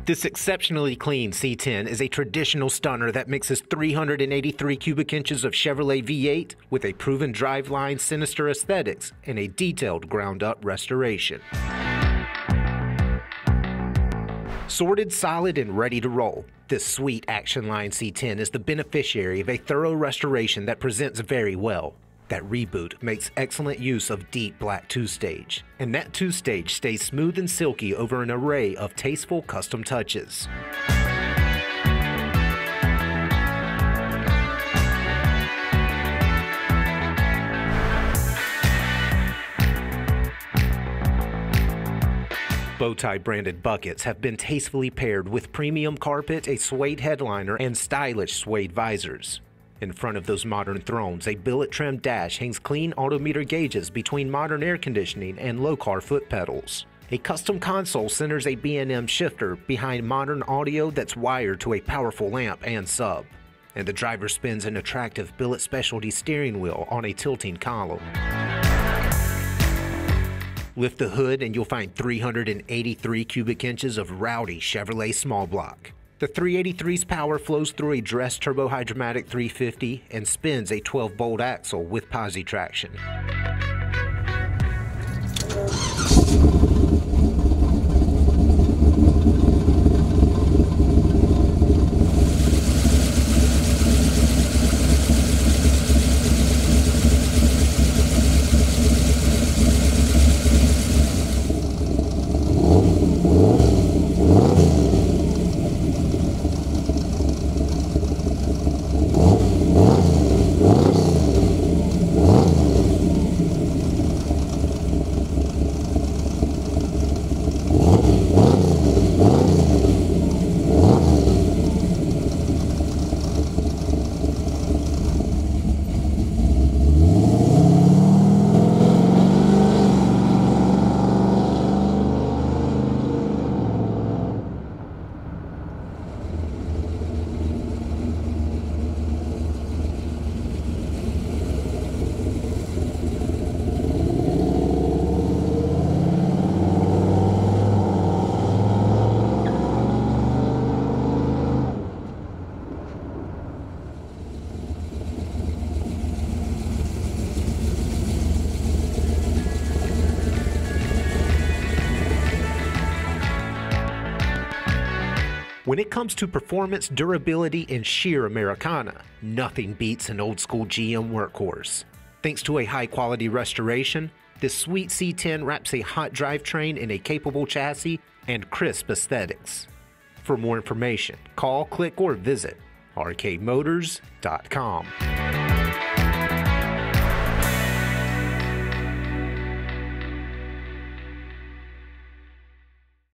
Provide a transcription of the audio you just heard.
This exceptionally clean C10 is a traditional stunner that mixes 383 cubic inches of Chevrolet V8 with a proven driveline sinister aesthetics and a detailed ground-up restoration. Sorted, solid, and ready to roll, this sweet Action Line C10 is the beneficiary of a thorough restoration that presents very well. That reboot makes excellent use of deep black two-stage, and that two-stage stays smooth and silky over an array of tasteful custom touches. Bowtie-branded buckets have been tastefully paired with premium carpet, a suede headliner, and stylish suede visors. In front of those modern thrones, a billet-trimmed dash hangs clean AutoMeter gauges between modern air conditioning and Lokar foot pedals. A custom console centers a B&M shifter behind modern audio that's wired to a powerful lamp and sub. And the driver spins an attractive Billet Specialties steering wheel on a tilting column. Lift the hood and you'll find 383 cubic inches of rowdy Chevrolet small block. The 383's power flows through a dressed Turbo-Hydramatic 350 and spins a 12-bolt axle with posi-traction. When it comes to performance, durability, and sheer Americana, nothing beats an old-school GM workhorse. Thanks to a high-quality restoration, this sweet C10 wraps a hot drivetrain in a capable chassis and crisp aesthetics. For more information, call, click, or visit arcademotors.com.